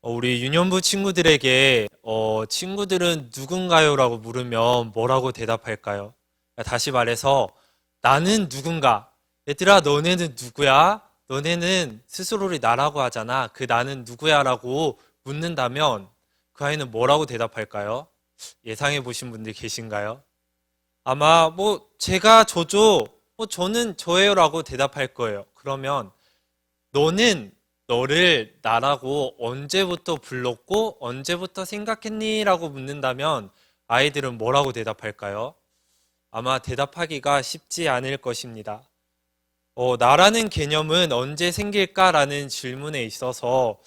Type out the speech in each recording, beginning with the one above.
우리 유년부 친구들에게 친구들은 누군가요? 라고 물으면 뭐라고 대답할까요? 다시 말해서 나는 누군가. 얘들아, 너네는 누구야? 너네는 스스로를 나라고 하잖아. 그 나는 누구야? 라고 묻는다면 그 아이는 뭐라고 대답할까요? 예상해 보신 분들 계신가요? 아마 제가 저죠. 저는 저예요 라고 대답할 거예요. 그러면 너는 너를 나라고 언제부터 불렀고 언제부터 생각했니? 라고 묻는다면 아이들은 뭐라고 대답할까요? 아마 대답하기가 쉽지 않을 것입니다. 나라는 개념은 언제 생길까라는 질문에 있어서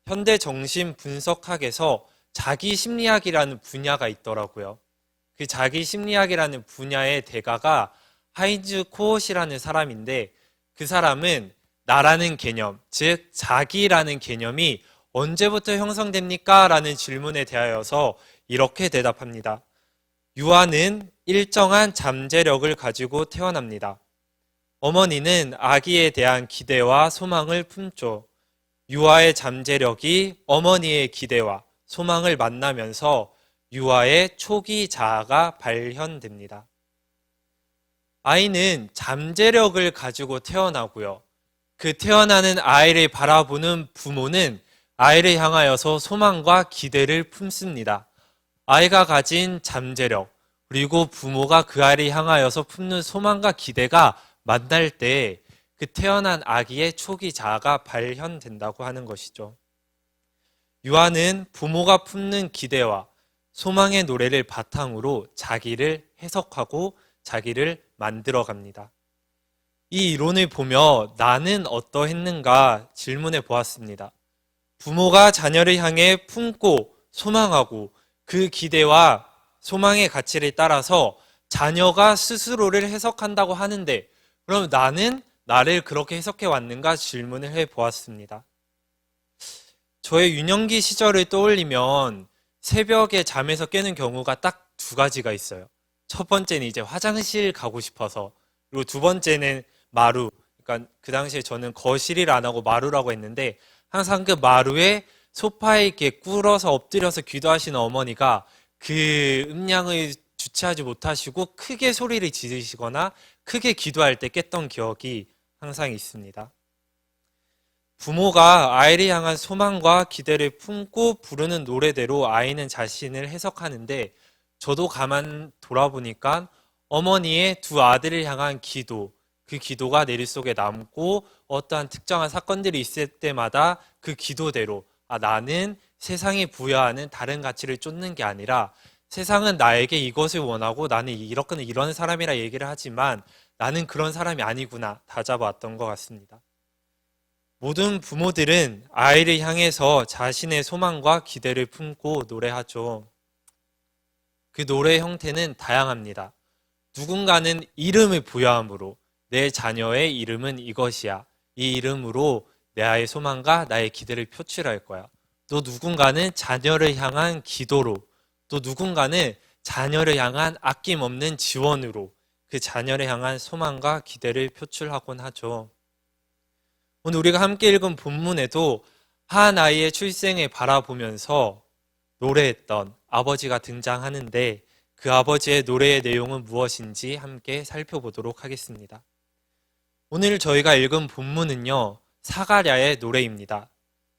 현대 정신 분석학에서 자기 심리학이라는 분야가 있더라고요. 그 자기 심리학이라는 분야의 대가가 하인즈 코엇이라는 사람인데 그 사람은 나라는 개념, 즉 자기라는 개념이 언제부터 형성됩니까? 라는 질문에 대하여서 이렇게 대답합니다. 유아는 일정한 잠재력을 가지고 태어납니다. 어머니는 아기에 대한 기대와 소망을 품죠. 유아의 잠재력이 어머니의 기대와 소망을 만나면서 유아의 초기 자아가 발현됩니다. 아이는 잠재력을 가지고 태어나고요. 그 태어나는 아이를 바라보는 부모는 아이를 향하여서 소망과 기대를 품습니다. 아이가 가진 잠재력, 그리고 부모가 그 아이를 향하여서 품는 소망과 기대가 만날 때 그 태어난 아기의 초기 자아가 발현된다고 하는 것이죠. 유아는 부모가 품는 기대와 소망의 노래를 바탕으로 자기를 해석하고 자기를 만들어 갑니다. 이 이론을 보며 나는 어떠했는가 질문해 보았습니다. 부모가 자녀를 향해 품고 소망하고 그 기대와 소망의 가치를 따라서 자녀가 스스로를 해석한다고 하는데 그럼 나는 나를 그렇게 해석해 왔는가 질문을 해 보았습니다. 저의 유년기 시절을 떠올리면 새벽에 잠에서 깨는 경우가 딱 두 가지가 있어요. 첫 번째는 이제 화장실 가고 싶어서, 그리고 두 번째는 마루. 그러니까 그 당시에 저는 거실을 안 하고 마루라고 했는데 항상 그 마루에 소파에 이렇게 꿇어서 엎드려서 기도하시는 어머니가 그 음량을 주체하지 못하시고 크게 소리를 지르시거나 크게 기도할 때 깼던 기억이 항상 있습니다. 부모가 아이를 향한 소망과 기대를 품고 부르는 노래대로 아이는 자신을 해석하는데 저도 가만 돌아보니까 어머니의 두 아들을 향한 기도, 그 기도가 내 속에 남고 어떠한 특정한 사건들이 있을 때마다 그 기도대로 나는 세상이 부여하는 다른 가치를 쫓는 게 아니라 세상은 나에게 이것을 원하고 나는 이런 사람이라 얘기를 하지만 나는 그런 사람이 아니구나 다잡아왔던 것 같습니다. 모든 부모들은 아이를 향해서 자신의 소망과 기대를 품고 노래하죠. 그 노래의 형태는 다양합니다. 누군가는 이름을 부여함으로 내 자녀의 이름은 이것이야. 이 이름으로 내 아이의 소망과 나의 기대를 표출할 거야. 또 누군가는 자녀를 향한 기도로, 또 누군가는 자녀를 향한 아낌없는 지원으로 그 자녀를 향한 소망과 기대를 표출하곤 하죠. 오늘 우리가 함께 읽은 본문에도 한 아이의 출생을 바라보면서 노래했던 아버지가 등장하는데 그 아버지의 노래의 내용은 무엇인지 함께 살펴보도록 하겠습니다. 오늘 저희가 읽은 본문은요, 사가랴의 노래입니다.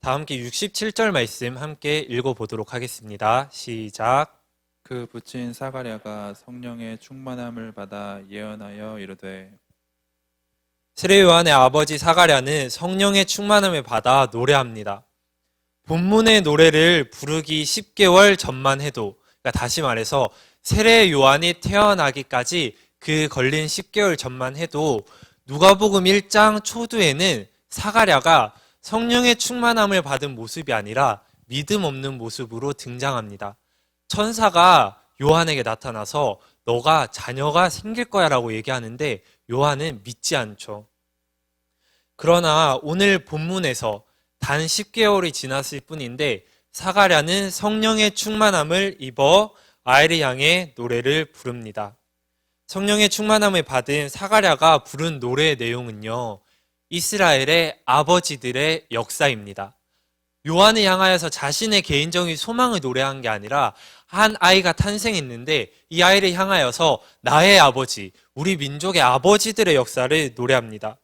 다 함께 67절 말씀 함께 읽어보도록 하겠습니다. 시작. 그 부친 사가랴가 성령의 충만함을 받아 예언하여 이르되 세례 요한의 아버지 사가랴는 성령의 충만함을 받아 노래합니다. 본문의 노래를 부르기 10개월 전만 해도, 그러니까 다시 말해서 세례 요한이 태어나기까지 그 걸린 10개월 전만 해도 누가복음 1장 초두에는 사가랴가 성령의 충만함을 받은 모습이 아니라 믿음 없는 모습으로 등장합니다. 천사가 요한에게 나타나서 너가 자녀가 생길 거야 라고 얘기하는데 요한은 믿지 않죠. 그러나 오늘 본문에서 단 10개월이 지났을 뿐인데 사가랴는 성령의 충만함을 입어 아이를 향해 노래를 부릅니다. 성령의 충만함을 받은 사가랴가 부른 노래의 내용은요, 이스라엘의 아버지들의 역사입니다. 요한을 향하여서 자신의 개인적인 소망을 노래한 게 아니라 한 아이가 탄생했는데 이 아이를 향하여서 나의 아버지, 우리 민족의 아버지들의 역사를 노래합니다.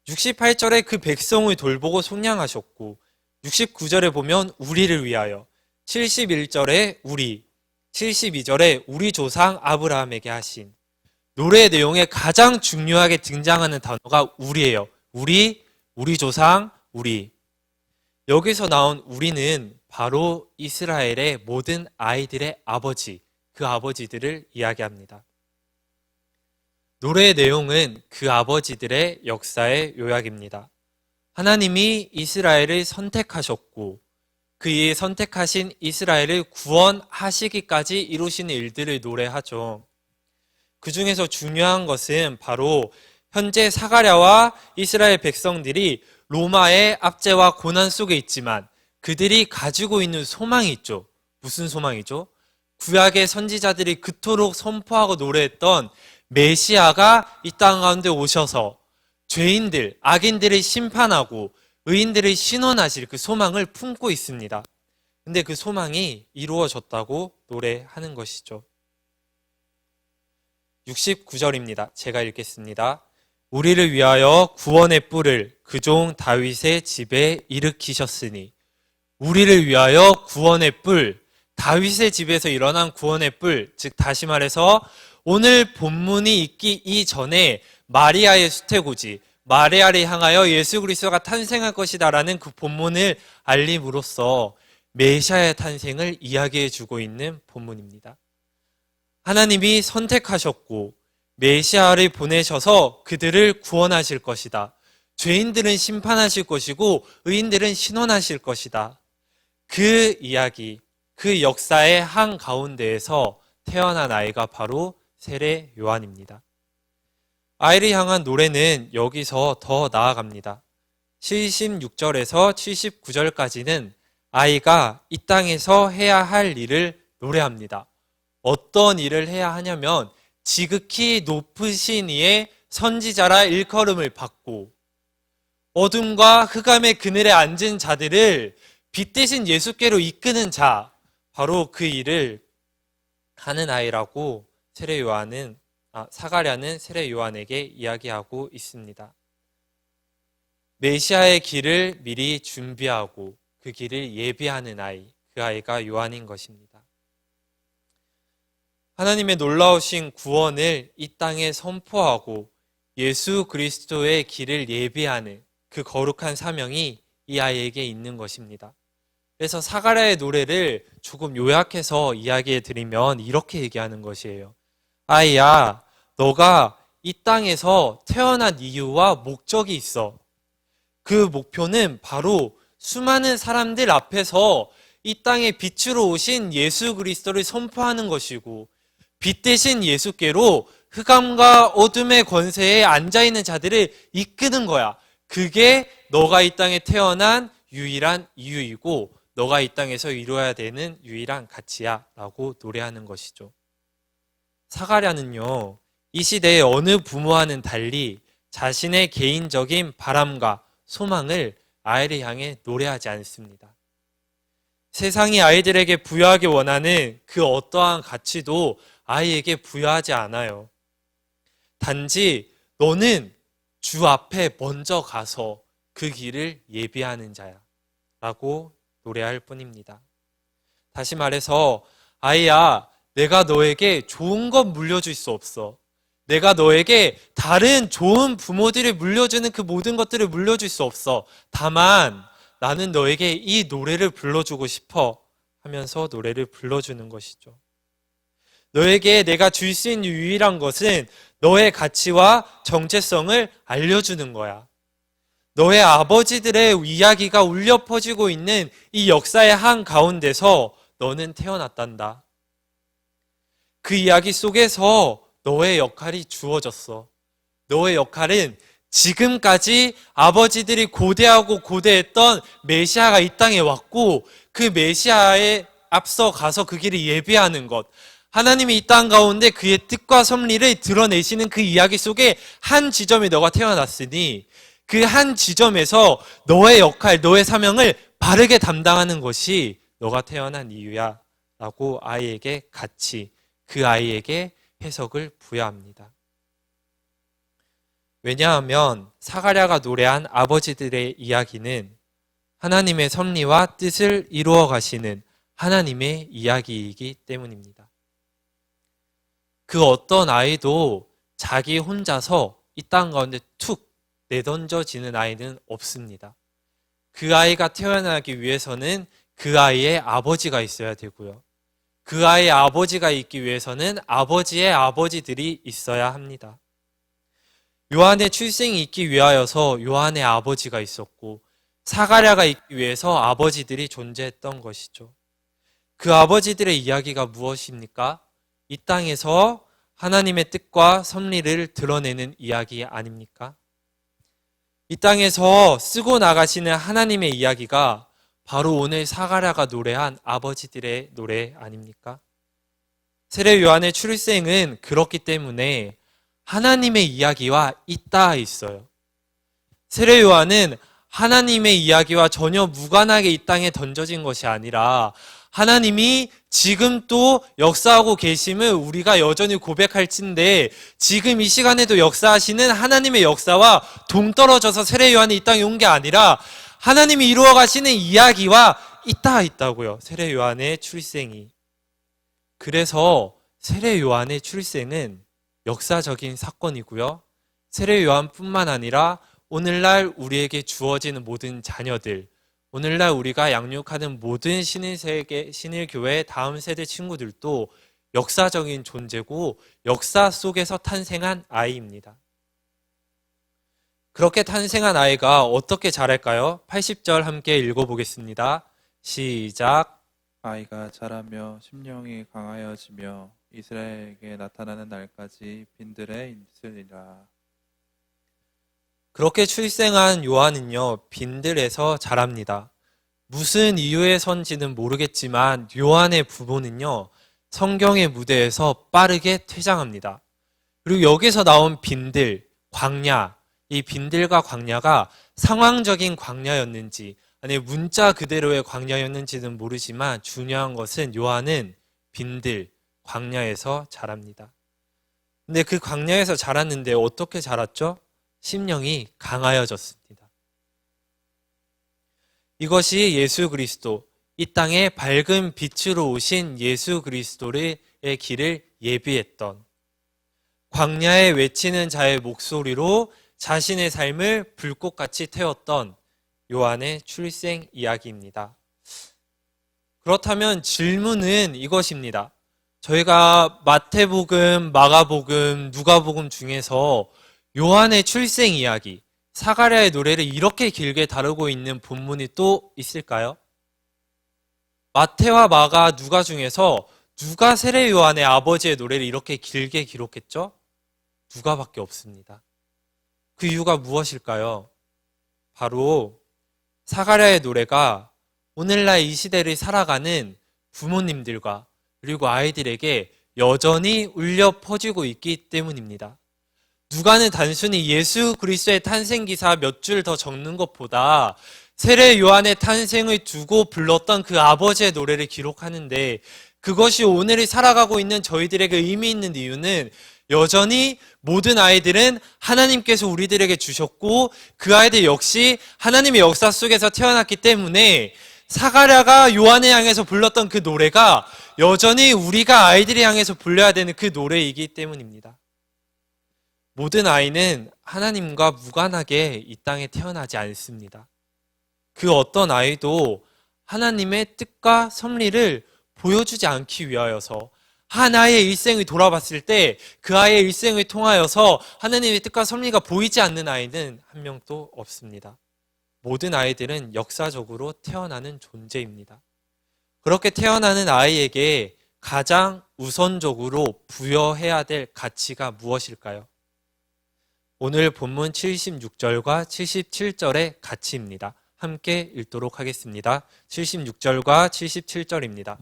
68절에 그 백성을 돌보고 속량하셨고 69절에 보면 우리를 위하여, 71절에 우리, 72절에 우리 조상 아브라함에게 하신, 노래의 내용에 가장 중요하게 등장하는 단어가 우리예요. 우리 조상, 우리. 여기서 나온 우리는 바로 이스라엘의 모든 아이들의 아버지, 그 아버지들을 이야기합니다. 노래의 내용은 그 아버지들의 역사의 요약입니다. 하나님이 이스라엘을 선택하셨고 그의 선택하신 이스라엘을 구원하시기까지 이루시는 일들을 노래하죠. 그 중에서 중요한 것은 바로 현재 사가랴와 이스라엘 백성들이 로마의 압제와 고난 속에 있지만 그들이 가지고 있는 소망이 있죠. 무슨 소망이죠? 구약의 선지자들이 그토록 선포하고 노래했던 메시아가 이 땅 가운데 오셔서 죄인들, 악인들을 심판하고 의인들을 신원하실 그 소망을 품고 있습니다. 근데 그 소망이 이루어졌다고 노래하는 것이죠. 69절입니다. 제가 읽겠습니다. 우리를 위하여 구원의 뿔을 그 종 다윗의 집에 일으키셨으니, 우리를 위하여 구원의 뿔, 다윗의 집에서 일어난 구원의 뿔, 즉 다시 말해서 오늘 본문이 있기 이전에 마리아의 수태고지, 마리아를 향하여 예수 그리스도가 탄생할 것이다라는 그 본문을 알림으로써 메시아의 탄생을 이야기해 주고 있는 본문입니다. 하나님이 선택하셨고 메시아를 보내셔서 그들을 구원하실 것이다. 죄인들은 심판하실 것이고 의인들은 신원하실 것이다. 그 이야기, 그 역사의 한가운데에서 태어난 아이가 바로 세례 요한입니다. 아이를 향한 노래는 여기서 더 나아갑니다. 76절에서 79절까지는 아이가 이 땅에서 해야 할 일을 노래합니다. 어떤 일을 해야 하냐면 지극히 높으신 이의 선지자라 일컬음을 받고 어둠과 흑암의 그늘에 앉은 자들을 빛 대신 예수께로 이끄는 자, 바로 그 일을 하는 아이라고 사가랴는 세례 요한에게 이야기하고 있습니다. 메시아의 길을 미리 준비하고 그 길을 예비하는 아이, 그 아이가 요한인 것입니다. 하나님의 놀라우신 구원을 이 땅에 선포하고 예수 그리스도의 길을 예비하는 그 거룩한 사명이 이 아이에게 있는 것입니다. 그래서 사가랴의 노래를 조금 요약해서 이야기해 드리면 이렇게 얘기하는 것이에요. 아이야, 너가 이 땅에서 태어난 이유와 목적이 있어. 그 목표는 바로 수많은 사람들 앞에서 이 땅에 빛으로 오신 예수 그리스도를 선포하는 것이고 빛 대신 예수께로 흑암과 어둠의 권세에 앉아있는 자들을 이끄는 거야. 그게 너가 이 땅에 태어난 유일한 이유이고 너가 이 땅에서 이루어야 되는 유일한 가치야 라고 노래하는 것이죠. 사가랴는요, 이 시대의 어느 부모와는 달리 자신의 개인적인 바람과 소망을 아이를 향해 노래하지 않습니다. 세상이 아이들에게 부여하기 원하는 그 어떠한 가치도 아이에게 부여하지 않아요. 단지 너는 주 앞에 먼저 가서 그 길을 예비하는 자야 라고 노래할 뿐입니다. 다시 말해서 아이야, 내가 너에게 좋은 것 물려줄 수 없어. 내가 너에게 다른 좋은 부모들이 물려주는 그 모든 것들을 물려줄 수 없어. 다만 나는 너에게 이 노래를 불러주고 싶어 하면서 노래를 불러주는 것이죠. 너에게 내가 줄 수 있는 유일한 것은 너의 가치와 정체성을 알려주는 거야. 너의 아버지들의 이야기가 울려 퍼지고 있는 이 역사의 한가운데서 너는 태어났단다. 그 이야기 속에서 너의 역할이 주어졌어. 너의 역할은 지금까지 아버지들이 고대하고 고대했던 메시아가 이 땅에 왔고 그 메시아에 앞서 가서 그 길을 예비하는 것. 하나님이 이 땅 가운데 그의 뜻과 섭리를 드러내시는 그 이야기 속에 한 지점에 너가 태어났으니 그 한 지점에서 너의 역할, 너의 사명을 바르게 담당하는 것이 너가 태어난 이유야 라고 아이에게 같이 그 아이에게 해석을 부여합니다. 왜냐하면 사가랴가 노래한 아버지들의 이야기는 하나님의 섭리와 뜻을 이루어 가시는 하나님의 이야기이기 때문입니다. 그 어떤 아이도 자기 혼자서 이 땅 가운데 툭 내던져지는 아이는 없습니다. 그 아이가 태어나기 위해서는 그 아이의 아버지가 있어야 되고요. 그 아이의 아버지가 있기 위해서는 아버지의 아버지들이 있어야 합니다. 요한의 출생이 있기 위하여서 요한의 아버지가 있었고 사가랴가 있기 위해서 아버지들이 존재했던 것이죠. 그 아버지들의 이야기가 무엇입니까? 이 땅에서 하나님의 뜻과 섭리를 드러내는 이야기 아닙니까? 이 땅에서 쓰고 나가시는 하나님의 이야기가 바로 오늘 사가랴가 노래한 아버지들의 노래 아닙니까? 세례 요한의 출생은 그렇기 때문에 하나님의 이야기와 잇닿아 있어요. 세례 요한은 하나님의 이야기와 전혀 무관하게 이 땅에 던져진 것이 아니라 하나님이 지금 또 역사하고 계심을 우리가 여전히 고백할진데 지금 이 시간에도 역사하시는 하나님의 역사와 동떨어져서 세례 요한이 이 땅에 온 게 아니라 하나님이 이루어 가시는 이야기와 잇닿아 있다고요. 세례 요한의 출생이. 그래서 세례 요한의 출생은 역사적인 사건이고요. 세례 요한뿐만 아니라 오늘날 우리에게 주어지는 모든 자녀들, 오늘날 우리가 양육하는 모든 신일세계, 신일교회 다음 세대 친구들도 역사적인 존재고 역사 속에서 탄생한 아이입니다. 그렇게 탄생한 아이가 어떻게 자랄까요? 80절 함께 읽어보겠습니다. 시작. 아이가 자라며 심령이 강하여지며 이스라엘에게 나타나는 날까지 빈들에 있으리라. 그렇게 출생한 요한은요, 빈들에서 자랍니다. 무슨 이유에선지는 모르겠지만 요한의 부모는요, 성경의 무대에서 빠르게 퇴장합니다. 그리고 여기서 나온 빈들, 광야, 이 빈들과 광야가 상황적인 광야였는지 아니 문자 그대로의 광야였는지는 모르지만 중요한 것은 요한은 빈들, 광야에서 자랍니다. 근데 그 광야에서 자랐는데 어떻게 자랐죠? 심령이 강하여졌습니다. 이것이 예수 그리스도, 이 땅에 밝은 빛으로 오신 예수 그리스도의 길을 예비했던 광야에 외치는 자의 목소리로 자신의 삶을 불꽃같이 태웠던 요한의 출생 이야기입니다. 그렇다면 질문은 이것입니다. 저희가 마태복음, 마가복음, 누가복음 중에서 요한의 출생 이야기, 사가랴의 노래를 이렇게 길게 다루고 있는 본문이 또 있을까요? 마태와 마가, 누가 중에서 누가 세례 요한의 아버지의 노래를 이렇게 길게 기록했죠? 누가밖에 없습니다. 그 이유가 무엇일까요? 바로 사가랴의 노래가 오늘날 이 시대를 살아가는 부모님들과 그리고 아이들에게 여전히 울려 퍼지고 있기 때문입니다. 누가는 단순히 예수 그리스도의 탄생 기사 몇 줄 더 적는 것보다 세례 요한의 탄생을 두고 불렀던 그 아버지의 노래를 기록하는데 그것이 오늘을 살아가고 있는 저희들에게 의미 있는 이유는 여전히 모든 아이들은 하나님께서 우리들에게 주셨고 그 아이들 역시 하나님의 역사 속에서 태어났기 때문에 사가랴가 요한을 향해서 불렀던 그 노래가 여전히 우리가 아이들을 향해서 불러야 되는 그 노래이기 때문입니다. 모든 아이는 하나님과 무관하게 이 땅에 태어나지 않습니다. 그 어떤 아이도 하나님의 뜻과 섭리를 보여주지 않기 위하여서 한 아이의 일생을 돌아봤을 때 그 아이의 일생을 통하여서 하나님의 뜻과 섭리가 보이지 않는 아이는 한 명도 없습니다. 모든 아이들은 역사적으로 태어나는 존재입니다. 그렇게 태어나는 아이에게 가장 우선적으로 부여해야 될 가치가 무엇일까요? 오늘 본문 76절과 77절의 가치입니다. 함께 읽도록 하겠습니다. 76절과 77절입니다.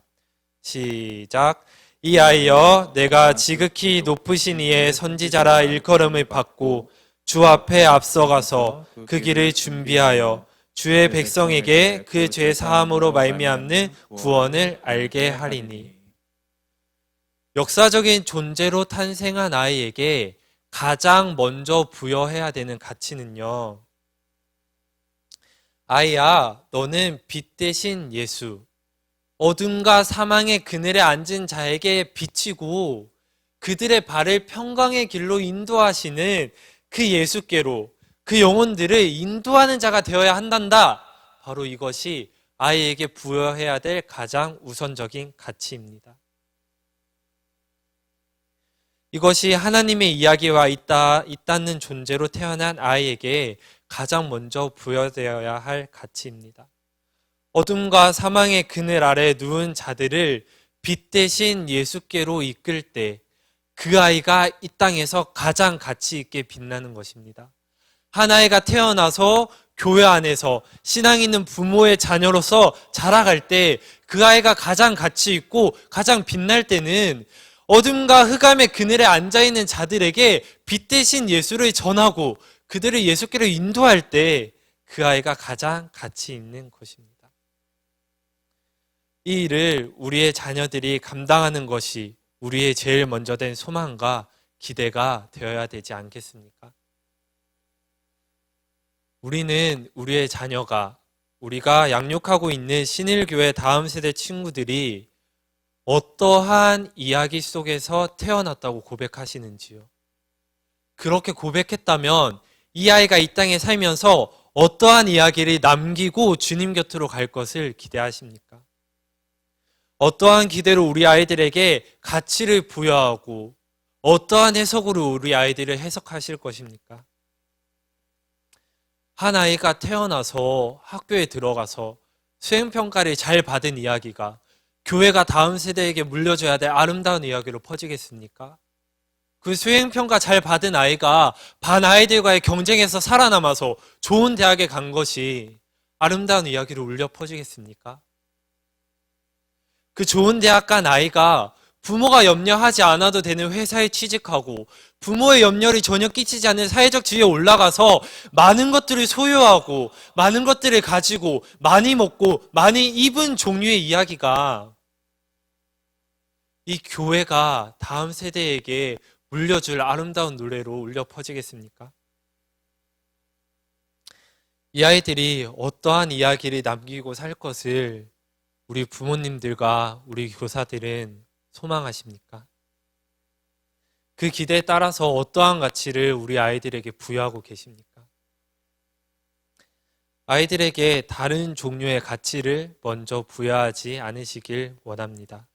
시작. 이 아이여 내가 지극히 높으신 이의 선지자라 일컬음을 받고 주 앞에 앞서가서 그 길을 준비하여 주의 백성에게 그 죄 사함으로 말미암는 구원을 알게 하리니. 역사적인 존재로 탄생한 아이에게 가장 먼저 부여해야 되는 가치는요, 아이야, 너는 빛 대신 예수, 어둠과 사망의 그늘에 앉은 자에게 비치고 그들의 발을 평강의 길로 인도하시는 그 예수께로 그 영혼들을 인도하는 자가 되어야 한단다. 바로 이것이 아이에게 부여해야 될 가장 우선적인 가치입니다. 이것이 하나님의 이야기와 있다는 존재로 태어난 아이에게 가장 먼저 부여되어야 할 가치입니다. 어둠과 사망의 그늘 아래 누운 자들을 빛 대신 예수께로 이끌 때 그 아이가 이 땅에서 가장 가치 있게 빛나는 것입니다. 한 아이가 태어나서 교회 안에서 신앙 있는 부모의 자녀로서 자라갈 때 그 아이가 가장 가치 있고 가장 빛날 때는 어둠과 흑암의 그늘에 앉아있는 자들에게 빛 대신 예수를 전하고 그들을 예수께로 인도할 때 그 아이가 가장 가치 있는 것입니다. 이 일을 우리의 자녀들이 감당하는 것이 우리의 제일 먼저 된 소망과 기대가 되어야 되지 않겠습니까? 우리는 우리의 자녀가, 우리가 양육하고 있는 신일교회 다음 세대 친구들이 어떠한 이야기 속에서 태어났다고 고백하시는지요? 그렇게 고백했다면 이 아이가 이 땅에 살면서 어떠한 이야기를 남기고 주님 곁으로 갈 것을 기대하십니까? 어떠한 기대로 우리 아이들에게 가치를 부여하고 어떠한 해석으로 우리 아이들을 해석하실 것입니까? 한 아이가 태어나서 학교에 들어가서 수행평가를 잘 받은 이야기가 교회가 다음 세대에게 물려줘야 될 아름다운 이야기로 퍼지겠습니까? 그 수행평가 잘 받은 아이가 반 아이들과의 경쟁에서 살아남아서 좋은 대학에 간 것이 아름다운 이야기로 울려 퍼지겠습니까? 그 좋은 대학 간 아이가 부모가 염려하지 않아도 되는 회사에 취직하고 부모의 염려를 전혀 끼치지 않는 사회적 지위에 올라가서 많은 것들을 소유하고 많은 것들을 가지고 많이 먹고 많이 입은 종류의 이야기가 이 교회가 다음 세대에게 물려줄 아름다운 노래로 울려 퍼지겠습니까? 이 아이들이 어떠한 이야기를 남기고 살 것을 우리 부모님들과 우리 교사들은 소망하십니까? 그 기대에 따라서 어떠한 가치를 우리 아이들에게 부여하고 계십니까? 아이들에게 다른 종류의 가치를 먼저 부여하지 않으시길 원합니다.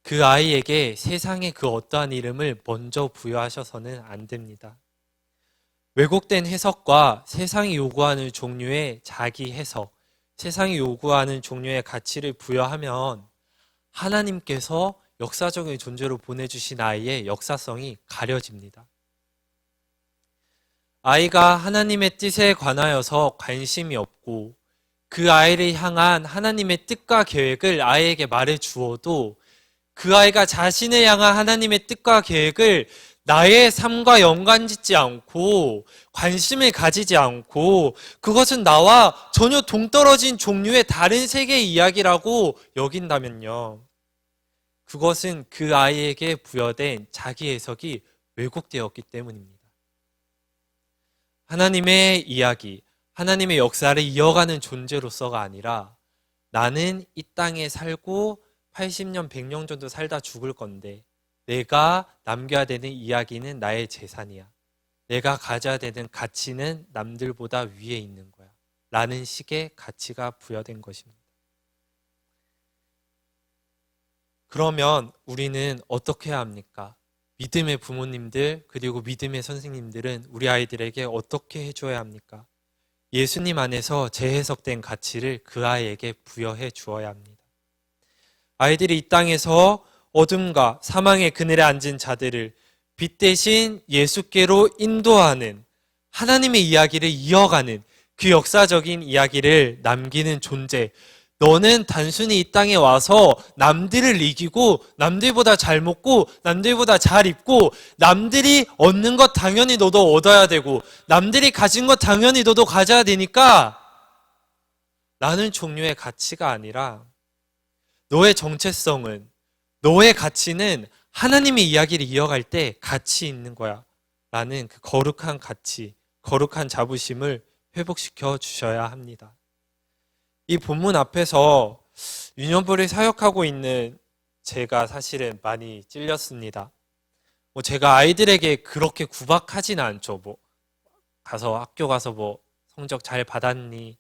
그 아이에게 세상의 그 어떠한 이름을 먼저 부여하셔서는 안 됩니다. 왜곡된 해석과 세상이 요구하는 종류의 자기 해석, 세상이 요구하는 종류의 가치를 부여하면 하나님께서 역사적인 존재로 보내주신 아이의 역사성이 가려집니다. 아이가 하나님의 뜻에 관하여서 관심이 없고 그 아이를 향한 하나님의 뜻과 계획을 아이에게 말해 주어도 그 아이가 자신을 향한 하나님의 뜻과 계획을 나의 삶과 연관짓지 않고 관심을 가지지 않고 그것은 나와 전혀 동떨어진 종류의 다른 세계의 이야기라고 여긴다면요. 그것은 그 아이에게 부여된 자기 해석이 왜곡되었기 때문입니다. 하나님의 이야기, 하나님의 역사를 이어가는 존재로서가 아니라 나는 이 땅에 살고 80년, 100년 정도 살다 죽을 건데 내가 남겨야 되는 이야기는 나의 재산이야. 내가 가져야 되는 가치는 남들보다 위에 있는 거야. 라는 식의 가치가 부여된 것입니다. 그러면 우리는 어떻게 해야 합니까? 믿음의 부모님들 그리고 믿음의 선생님들은 우리 아이들에게 어떻게 해줘야 합니까? 예수님 안에서 재해석된 가치를 그 아이에게 부여해 주어야 합니다. 아이들이 이 땅에서 어둠과 사망의 그늘에 앉은 자들을 빛 대신 예수께로 인도하는 하나님의 이야기를 이어가는 그 역사적인 이야기를 남기는 존재. 너는 단순히 이 땅에 와서 남들을 이기고 남들보다 잘 먹고 남들보다 잘 입고 남들이 얻는 것 당연히 너도 얻어야 되고 남들이 가진 것 당연히 너도 가져야 되니까 라는 종류의 가치가 아니라 너의 정체성은, 너의 가치는 하나님의 이야기를 이어갈 때 가치 있는 거야 라는 그 거룩한 가치, 거룩한 자부심을 회복시켜 주셔야 합니다. 이 본문 앞에서 유년부를 사역하고 있는 제가 사실은 많이 찔렸습니다. 제가 아이들에게 그렇게 구박하진 않죠. 학교 가서 성적 잘 받았니?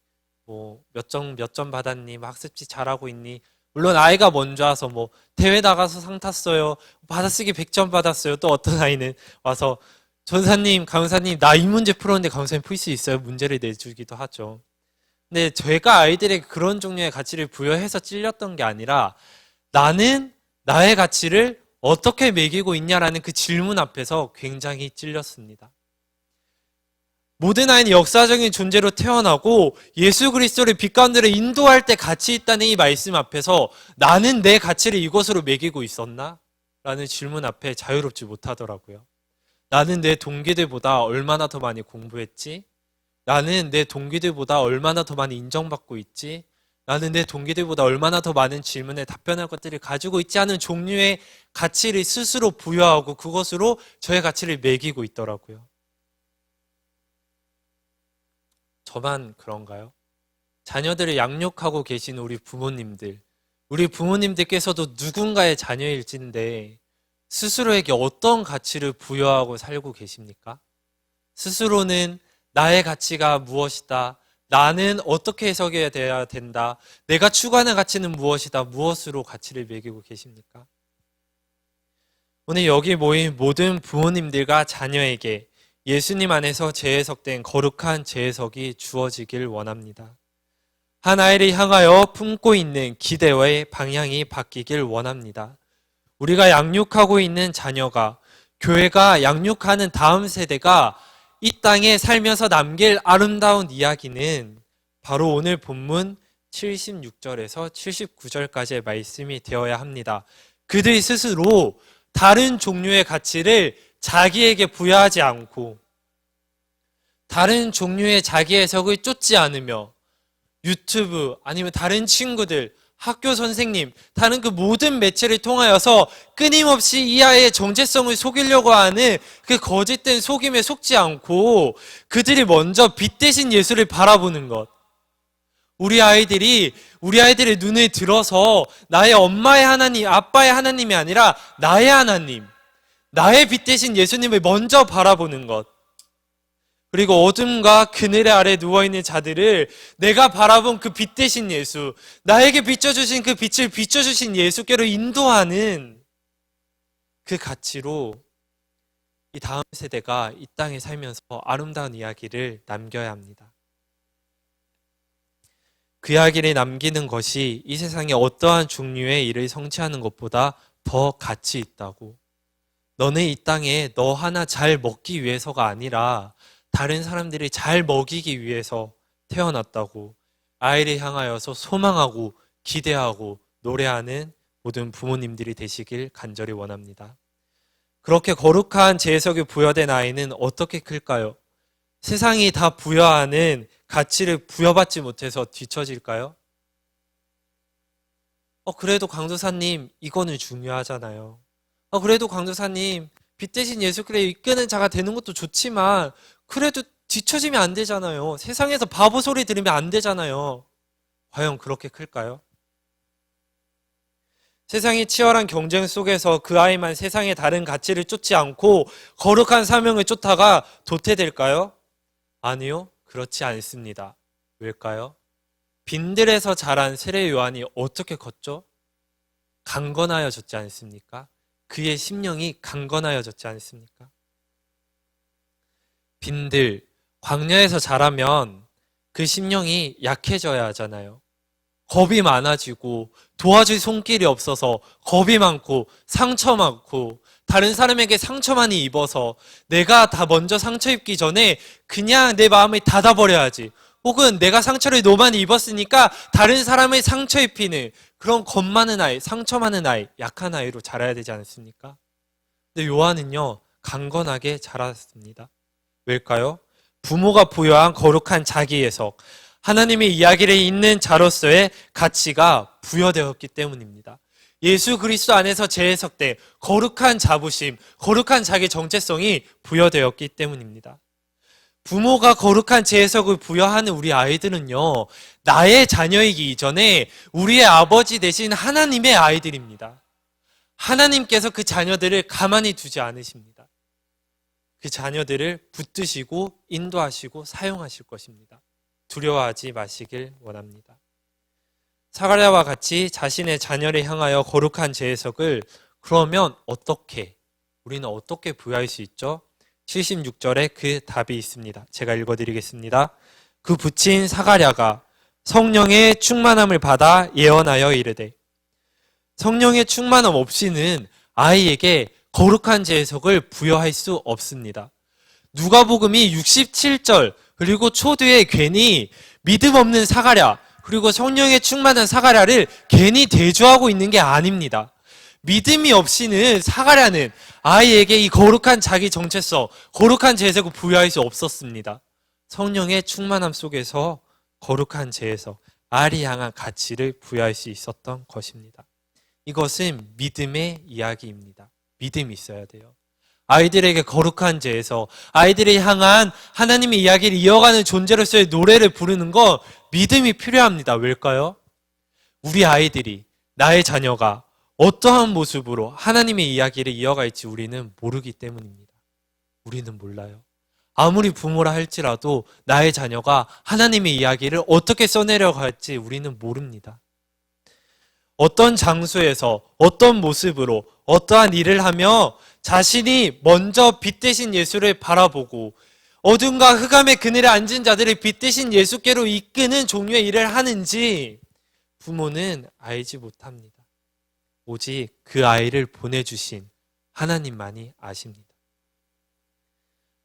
몇 점 받았니? 학습지 잘하고 있니? 물론 아이가 먼저 와서 대회 나가서 상 탔어요. 받아쓰기 100점 받았어요. 또 어떤 아이는 와서 전사님, 강사님, 나 이 문제 풀었는데 강사님 풀 수 있어요? 문제를 내주기도 하죠. 근데 제가 아이들에게 그런 종류의 가치를 부여해서 찔렸던 게 아니라 나는 나의 가치를 어떻게 매기고 있냐라는 그 질문 앞에서 굉장히 찔렸습니다. 모든 아이는 역사적인 존재로 태어나고 예수 그리스도를 빛 가운데로 인도할 때 가치 있다는 이 말씀 앞에서 나는 내 가치를 이것으로 매기고 있었나? 라는 질문 앞에 자유롭지 못하더라고요. 나는 내 동기들보다 얼마나 더 많이 공부했지? 나는 내 동기들보다 얼마나 더 많이 인정받고 있지? 나는 내 동기들보다 얼마나 더 많은 질문에 답변할 것들을 가지고 있지 않은 종류의 가치를 스스로 부여하고 그것으로 저의 가치를 매기고 있더라고요. 저만 그런가요? 자녀들을 양육하고 계신 우리 부모님들께서도 누군가의 자녀일진데 스스로에게 어떤 가치를 부여하고 살고 계십니까? 스스로는 나의 가치가 무엇이다, 나는 어떻게 해석해야 된다, 내가 추구하는 가치는 무엇이다, 무엇으로 가치를 매기고 계십니까? 오늘 여기 모인 모든 부모님들과 자녀에게 예수님 안에서 재해석된 거룩한 재해석이 주어지길 원합니다. 한 아이를 향하여 품고 있는 기대와의 방향이 바뀌길 원합니다. 우리가 양육하고 있는 자녀가, 교회가 양육하는 다음 세대가 이 땅에 살면서 남길 아름다운 이야기는 바로 오늘 본문 76절에서 79절까지의 말씀이 되어야 합니다. 그들 스스로 다른 종류의 가치를 자기에게 부여하지 않고 다른 종류의 자기 해석을 쫓지 않으며 유튜브 아니면 다른 친구들, 학교 선생님, 다른 그 모든 매체를 통하여서 끊임없이 이 아이의 정체성을 속이려고 하는 그 거짓된 속임에 속지 않고 그들이 먼저 빛 대신 예수를 바라보는 것. 우리 아이들의 눈을 들어서 나의 엄마의 하나님, 아빠의 하나님이 아니라 나의 하나님, 나의 빛 대신 예수님을 먼저 바라보는 것. 그리고 어둠과 그늘의 아래 누워있는 자들을 내가 바라본 그 빛 대신 예수, 나에게 비춰주신 그 빛을 비춰주신 예수께로 인도하는 그 가치로 이 다음 세대가 이 땅에 살면서 아름다운 이야기를 남겨야 합니다. 그 이야기를 남기는 것이 이 세상에 어떠한 종류의 일을 성취하는 것보다 더 가치 있다고. 너는 이 땅에 너 하나 잘 먹기 위해서가 아니라 다른 사람들이 잘 먹이기 위해서 태어났다고 아이를 향하여서 소망하고 기대하고 노래하는 모든 부모님들이 되시길 간절히 원합니다. 그렇게 거룩한 재해석이 부여된 아이는 어떻게 클까요? 세상이 다 부여하는 가치를 부여받지 못해서 뒤처질까요? 그래도 강도사님 이거는 중요하잖아요. 그래도 강도사님 빛 대신 예수께로 이끄는 자가 되는 것도 좋지만 그래도 뒤처지면 안 되잖아요. 세상에서 바보 소리 들으면 안 되잖아요. 과연 그렇게 클까요? 세상이 치열한 경쟁 속에서 그 아이만 세상의 다른 가치를 쫓지 않고 거룩한 사명을 쫓다가 도태될까요? 아니요, 그렇지 않습니다. 왜일까요? 빈들에서 자란 세례 요한이 어떻게 컸죠? 강건하여졌지 않습니까? 그의 심령이 강건하여졌지 않습니까? 빈들, 광야에서 자라면 그 심령이 약해져야 하잖아요. 겁이 많아지고 도와줄 손길이 없어서 겁이 많고 상처 많고 다른 사람에게 상처 많이 입어서 내가 다 먼저 상처 입기 전에 그냥 내 마음을 닫아버려야지. 혹은 내가 상처를 너무 많이 입었으니까 다른 사람을 상처 입히는 그런 겁 많은 아이, 상처 많은 아이, 약한 아이로 자라야 되지 않습니까? 근데 요한은요, 강건하게 자랐습니다. 왜일까요? 부모가 부여한 거룩한 자기 해석, 하나님의 이야기를 읽는 자로서의 가치가 부여되었기 때문입니다. 예수 그리스도 안에서 재해석된 거룩한 자부심, 거룩한 자기 정체성이 부여되었기 때문입니다. 부모가 거룩한 재해석을 부여하는 우리 아이들은요, 나의 자녀이기 이전에 우리의 아버지 대신 하나님의 아이들입니다. 하나님께서 그 자녀들을 가만히 두지 않으십니다. 그 자녀들을 붙드시고 인도하시고 사용하실 것입니다. 두려워하지 마시길 원합니다. 사가랴와 같이 자신의 자녀를 향하여 거룩한 재해석을 그러면 우리는 어떻게 부여할 수 있죠? 76절에 그 답이 있습니다. 제가 읽어드리겠습니다. 그 붙인 사가랴가 성령의 충만함을 받아 예언하여 이르되. 성령의 충만함 없이는 아이에게 거룩한 재해석을 부여할 수 없습니다. 누가복음이 67절 그리고 초두에 괜히 믿음 없는 사가랴 그리고 성령의 충만한 사가랴를 괜히 대조하고 있는 게 아닙니다. 믿음이 없이는 사가랴는 아이에게 이 거룩한 자기 정체성, 거룩한 재해석을 부여할 수 없었습니다. 성령의 충만함 속에서 거룩한 재해석, 아이를 향한 가치를 부여할 수 있었던 것입니다. 이것은 믿음의 이야기입니다. 믿음이 있어야 돼요. 아이들에게 거룩한 재해석, 아이들을 향한 하나님의 이야기를 이어가는 존재로서의 노래를 부르는 건 믿음이 필요합니다. 왜일까요? 우리 아이들이, 나의 자녀가 어떠한 모습으로 하나님의 이야기를 이어갈지 우리는 모르기 때문입니다. 우리는 몰라요. 아무리 부모라 할지라도 나의 자녀가 하나님의 이야기를 어떻게 써내려갈지 우리는 모릅니다. 어떤 장소에서 어떤 모습으로 어떠한 일을 하며 자신이 먼저 빛 대신 예수를 바라보고 어둠과 흑암의 그늘에 앉은 자들을 빛 대신 예수께로 이끄는 종류의 일을 하는지 부모는 알지 못합니다. 오직 그 아이를 보내주신 하나님만이 아십니다.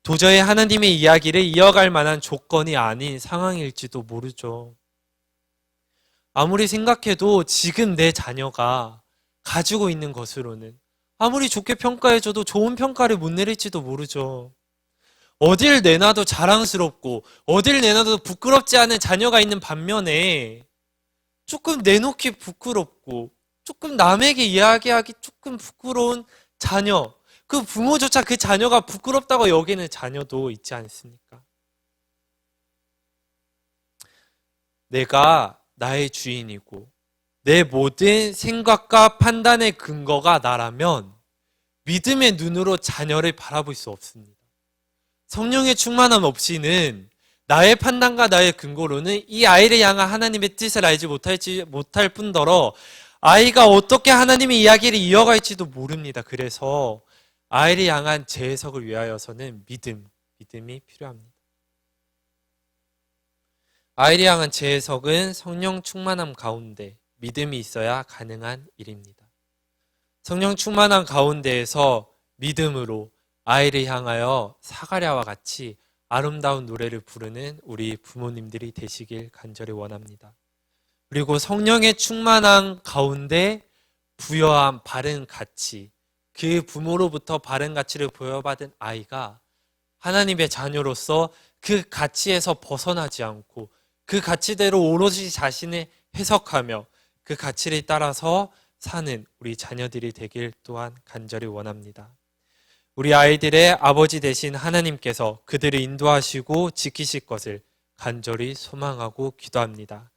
도저히 하나님의 이야기를 이어갈 만한 조건이 아닌 상황일지도 모르죠. 아무리 생각해도 지금 내 자녀가 가지고 있는 것으로는 아무리 좋게 평가해줘도 좋은 평가를 못 내릴지도 모르죠. 어딜 내놔도 자랑스럽고 어딜 내놔도 부끄럽지 않은 자녀가 있는 반면에 조금 내놓기 부끄럽고 조금 남에게 이야기하기 조금 부끄러운 자녀, 그 부모조차 그 자녀가 부끄럽다고 여기는 자녀도 있지 않습니까? 내가 나의 주인이고 내 모든 생각과 판단의 근거가 나라면 믿음의 눈으로 자녀를 바라볼 수 없습니다. 성령의 충만함 없이는 나의 판단과 나의 근거로는 이 아이를 향한 하나님의 뜻을 알지 못할 뿐더러 아이가 어떻게 하나님의 이야기를 이어갈지도 모릅니다. 그래서 아이를 향한 재해석을 위하여서는 믿음이 필요합니다. 아이를 향한 재해석은 성령 충만함 가운데 믿음이 있어야 가능한 일입니다. 성령 충만함 가운데에서 믿음으로 아이를 향하여 사가랴와 같이 아름다운 노래를 부르는 우리 부모님들이 되시길 간절히 원합니다. 그리고 성령의 충만함 가운데 부여한 바른 가치, 그 부모로부터 바른 가치를 부여받은 아이가 하나님의 자녀로서 그 가치에서 벗어나지 않고 그 가치대로 오롯이 자신을 해석하며 그 가치를 따라서 사는 우리 자녀들이 되길 또한 간절히 원합니다. 우리 아이들의 아버지 되신 하나님께서 그들을 인도하시고 지키실 것을 간절히 소망하고 기도합니다.